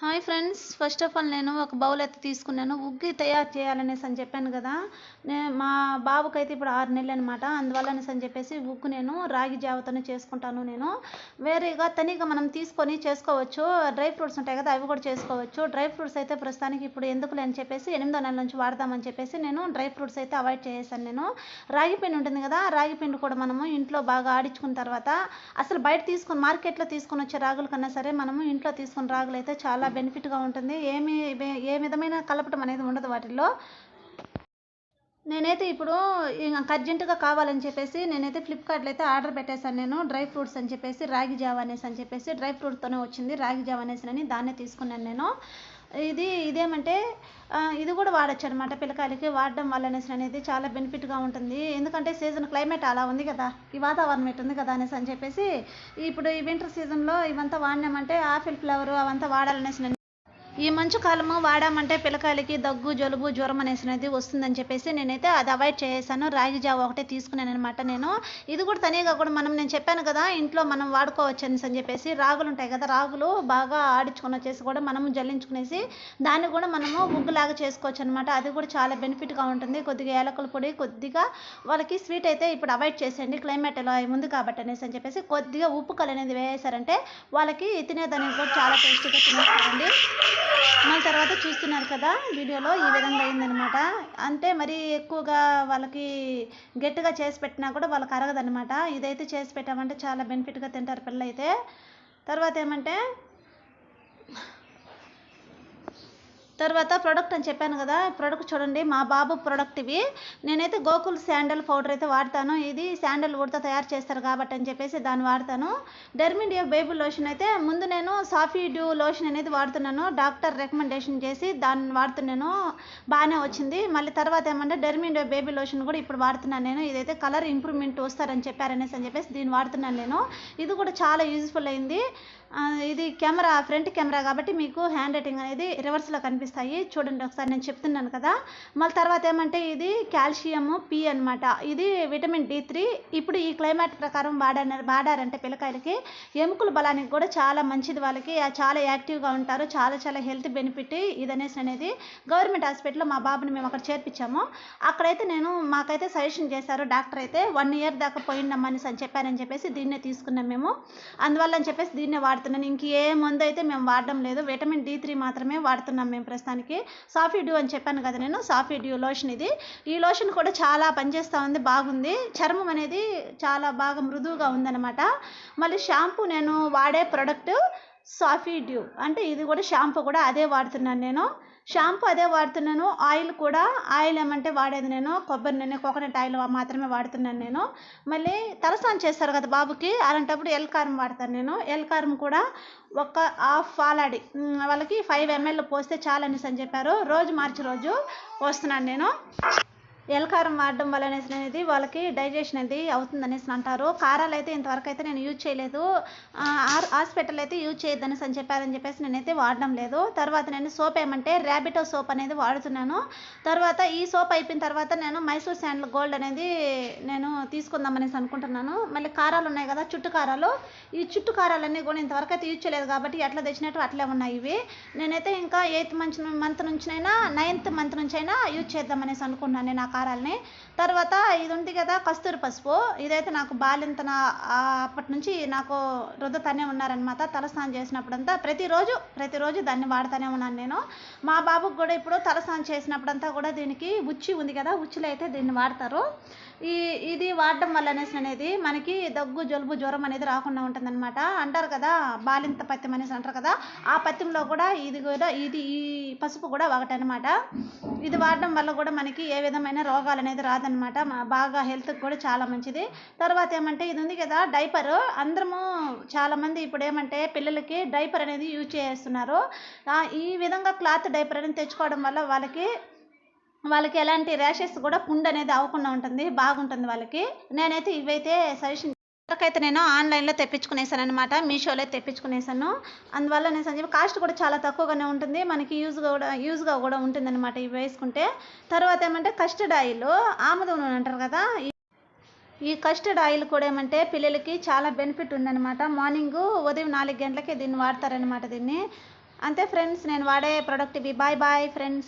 Hi friends, first of all నేను ఒక bowl అయితే తీసుకున్నాను. ఉగ్గు తయారు చేయాలనేసి అని చెప్పాను కదా. మా బాబుకైతే ఇప్పుడు 6 నెలలు అనమాట. అందువల్లనేసి అని చెప్పేసి ఉగ్గు నేను రాగి జావతోనే చేసుకుంటాను. నేను వేరేగా తనిగా మనం తీసుకొని చేసుకోవచ్చు. డ్రై ఫ్రూట్స్ ఉంటాయి కదా, అవి కూడా చేసుకోవచ్చు. డ్రై ఫ్రూట్స్ అయితే ప్రస్తుతానికి ఇప్పుడు ఎందుకులే అని చెప్పేసి 8వ నెల నుంచి వాడదామని చెప్పేసి నేను డ్రై ఫ్రూట్స్ అయితే అవాయిడ్ చేసేసాను. నేను రాగి పిండి ఉంటుంది కదా, రాగి పిండి కూడా మనము ఇంట్లో బాగా ఆడించుకున్న తర్వాత అసలు బయట తీసుకొని మార్కెట్లో తీసుకొని వచ్చే రాగుల కన్నా సరే మనము ఇంట్లో తీసుకున్న రాగులు అయితే చాలా బెనిఫిట్గా ఉంటుంది. ఏ విధమైన కలపటం అనేది ఉండదు వాటిల్లో. నేనైతే ఇప్పుడు అర్జెంటుగా కావాలని చెప్పేసి నేనైతే ఫ్లిప్కార్ట్లో అయితే ఆర్డర్ పెట్టేశాను. నేను డ్రై ఫ్రూట్స్ అని చెప్పేసి రాగి జావ అనేసి అని చెప్పేసి డ్రై ఫ్రూట్తోనే వచ్చింది, రాగి జావ అనేసి అని దాన్నే తీసుకున్నాను నేను. ఇదేమంటే ఇది కూడా వాడచ్చు అనమాట. పిల్లకాయలకి వాడడం వల్ల అనేసి అనేది చాలా బెనిఫిట్గా ఉంటుంది. ఎందుకంటే సీజన్ క్లైమేట్ అలా ఉంది కదా, ఈ వాతావరణం ఎటు ఉంది కదా అనేసి అని చెప్పేసి ఇప్పుడు ఈ వింటర్ సీజన్లో ఇవంతా వాడినామంటే ఆపిల్ ఫ్లేవర్ అవంతా వాడాలనేసి ఈ మంచు కాలము వాడామంటే పిల్లకాయలకి దగ్గు, జలుబు, జ్వరం అనేసినది వస్తుందని చెప్పేసి నేనైతే అది అవాయిడ్ చేసాను. రాగి జావ ఒకటే తీసుకున్నాను అనమాట నేను. ఇది కూడా తనిగా కూడా నేను చెప్పాను కదా, ఇంట్లో మనం వాడుకోవచ్చు అనేసి అని చెప్పేసి రాగులు ఉంటాయి కదా, రాగులు బాగా ఆడించుకొని వచ్చేసి కూడా మనము జల్లించుకునేసి దాన్ని కూడా మనము ఉగ్గులాగా చేసుకోవచ్చు అనమాట. అది కూడా చాలా బెనిఫిట్గా ఉంటుంది. కొద్దిగా యాలకుల పొడి, కొద్దిగా వాళ్ళకి స్వీట్ అయితే ఇప్పుడు అవాయిడ్ చేసేయండి, క్లైమేట్ ఎలా ఉంది కాబట్టి అనేసి అని చెప్పేసి కొద్దిగా ఉప్పు కలు అనేది వేసారంటే వాళ్ళకి తినేదానికి కూడా చాలా టేస్టీగా తినేస్తారండి. మళ్ళీ తర్వాత చూస్తున్నారు కదా వీడియోలో ఈ విధంగా అయిందనమాట. అంటే మరీ ఎక్కువగా వాళ్ళకి గట్టిగా చేసి పెట్టినా కూడా వాళ్ళకి అరగదనమాట. ఇదైతే చేసి పెట్టామంటే చాలా బెనిఫిట్గా తింటారు పిల్లలు అయితే. తర్వాత ఏమంటే తర్వాత ప్రోడక్ట్ అని చెప్పాను కదా, ప్రోడక్ట్ చూడండి, మా బాబు ప్రోడక్ట్ ఇవి. నేనైతే గోకుల్ శాండల్ పౌడర్ అయితే వాడతాను. ఇది శాండల్ వుడ్తో తయారు చేస్తారు కాబట్టి అని చెప్పేసి దాన్ని వాడతాను. డెర్మిడియా బేబీ లోషన్ అయితే ముందు నేను సాఫీ డ్యూ లోషన్ అనేది వాడుతున్నాను. డాక్టర్ రికమెండేషన్ చేసి దాన్ని వాడుతున్నాను, బాగానే వచ్చింది. మళ్ళీ తర్వాత ఏమంటే డెర్మిడియా బేబీ లోషన్ కూడా ఇప్పుడు వాడుతున్నాను నేను. ఇదైతే కలర్ ఇంప్రూవ్మెంట్ వస్తారని చెప్పారనేసి అని చెప్పేసి దీన్ని వాడుతున్నాను నేను. ఇది కూడా చాలా యూజ్ఫుల్ అయింది. ఇది కెమెరా, ఫ్రంట్ కెమెరా కాబట్టి మీకు హ్యాండ్ రైటింగ్ అనేది రివర్స్లో కనిపిస్తాయి. చూడండి ఒకసారి, నేను చెప్తున్నాను కదా. మళ్ళీ తర్వాత ఏమంటే ఇది కాల్షియం పి అనమాట. ఇది విటమిన్ D3. ఇప్పుడు ఈ క్లైమేట్ ప్రకారం వాడారంటే పిల్లకాయలకి ఎముకల బలానికి కూడా చాలా మంచిది. వాళ్ళకి చాలా యాక్టివ్గా ఉంటారు. చాలా చాలా హెల్త్ బెనిఫిట్ ఇదనేసి అనేది. గవర్నమెంట్ హాస్పిటల్లో మా బాబుని మేము అక్కడ చేర్పించాము. అక్కడైతే మాకైతే సజెషన్ చేశారు డాక్టర్ అయితే 1 ఇయర్ దాకా పోయిందమ్మని అని చెప్పారని చెప్పేసి దీన్నే తీసుకున్నాం మేము. అందువల్ల అని చెప్పేసి దీన్నే వాడుతున్నాను. ఇంకే మందు అయితే మేము వాడడం లేదు, విటమిన్ D3 మాత్రమే వాడుతున్నాం మేము ప్రస్తుతానికి. సాఫీ డ్యూ అని చెప్పాను కదా నేను, సాఫీ డ్యూ లోషన్ ఇది. ఈ లోషన్ కూడా చాలా పనిచేస్తూ ఉంది, బాగుంది. చర్మం అనేది చాలా బాగా మృదువుగా ఉందన్నమాట. మళ్ళీ షాంపూ నేను వాడే ప్రోడక్ట్ సాఫీ డ్యూ, అంటే ఇది కూడా షాంపూ కూడా అదే వాడుతున్నాను నేను. షాంపూ అదే వాడుతున్నాను. ఆయిల్ ఏమంటే వాడేది నేను కొబ్బరి నూనె, కోకోనట్ ఆయిల్ మాత్రమే వాడుతున్నాను నేను. మళ్ళీ తలస్నానం చేస్తారు కదా బాబుకి, అలాంటప్పుడు ఎల్కారం వాడతాను నేను. ఎల్కారం కూడా ఒక హాఫ్ పాలాడి వాళ్ళకి 5 ml పోస్తే చాలనేసి అని చెప్పారు. రోజు మార్చి రోజు పోస్తున్నాను నేను. ఎల్కారం వాడడం వల్ల అనేది వాళ్ళకి డైజెషన్ అనేది అవుతుందనేసి అంటారు. కారాలు అయితే ఇంతవరకు అయితే నేను యూజ్ చేయలేదు. హాస్పిటల్ అయితే యూజ్ చేయొద్దనేసి అని చెప్పేసి నేనైతే వాడడం లేదు. తర్వాత నేను సోప్ ఏమంటే ర్యాబిటో సోప్ అనేది వాడుతున్నాను. తర్వాత ఈ సోప్ అయిపోయిన తర్వాత నేను మైసూర్ శాండల్ గోల్డ్ అనేది నేను తీసుకుందామనేసి అనుకుంటున్నాను. మళ్ళీ కారాలు ఉన్నాయి కదా, చుట్టు కారాలు, ఈ చుట్టు కారాలన్నీ కూడా ఇంతవరకు అయితే యూజ్ చేయలేదు కాబట్టి ఎట్లా తెచ్చినట్టు అట్లే ఉన్నాయి ఇవి. నేనైతే ఇంకా 8th మంత్ నుంచినైనా 9th మంత్ నుంచి అయినా యూజ్ చేద్దామనేసి అనుకుంటున్నాను నేను కారాలని. తర్వాత ఇది ఉంది కదా కస్తూరి పసుపు, ఇదైతే నాకు బాలింతన అప్పటి నుంచి నాకు రుద్దుతానే ఉన్నారనమాట. తలస్నానం చేసినప్పుడంతా ప్రతిరోజు దాన్ని వాడుతూనే ఉన్నాను నేను. మా బాబుకి కూడా ఇప్పుడు తలస్నానం చేసినప్పుడంతా కూడా దీనికి ఉచ్చి ఉంది కదా, ఉచ్చిలో అయితే దీన్ని వాడతారు. ఇది వాడడం వల్ల అనేది మనకి దగ్గు, జలుబు, జ్వరం అనేది రాకుండా ఉంటుందన్నమాట. అంటారు కదా బాలింత పత్యం అనేసి అంటారు కదా, ఆ పత్యంలో కూడా ఈ పసుపు కూడా ఒకటనమాట. ఇది వాడడం వల్ల కూడా మనకి ఏ విధమైన రోగాలు అనేది రాదనమాట. బాగా హెల్త్కి కూడా చాలా మంచిది. తర్వాత ఏమంటే ఇది ఉంది కదా డైపర్, అందరము చాలామంది ఇప్పుడు ఏమంటే పిల్లలకి డైపర్ అనేది యూజ్ చేస్తున్నారు. ఈ విధంగా క్లాత్ డైపర్ అనేది తెచ్చుకోవడం వల్ల వాళ్ళకి ఎలాంటి ర్యాషెస్ కూడా పుండు అనేది అవ్వకుండా ఉంటుంది, బాగుంటుంది వాళ్ళకి. నేనైతే ఇవైతే సజెషన్ అయితే నేను ఆన్లైన్లో తెప్పించుకునేసాను అనమాట, మీషోలో తెప్పించుకునేసాను. అందువల్ల నేను చెప్పి కాస్ట్ కూడా చాలా తక్కువగానే ఉంటుంది, మనకి యూజ్గా కూడా ఉంటుంది అనమాట ఇవి వేసుకుంటే. తర్వాత ఏమంటే కస్టర్డ్ ఆయిల్, ఆముదం నూనె అంటారు కదా, ఈ కస్టర్డ్ ఆయిల్ కూడా ఏమంటే పిల్లలకి చాలా బెనిఫిట్ ఉందన్నమాట. మార్నింగ్ ఉదయం 4 గంటలకి దీన్ని వాడతారనమాట. దీన్ని అంతే ఫ్రెండ్స్, నేను వాడే ప్రోడక్ట్ ఇవి. Bye bye friends.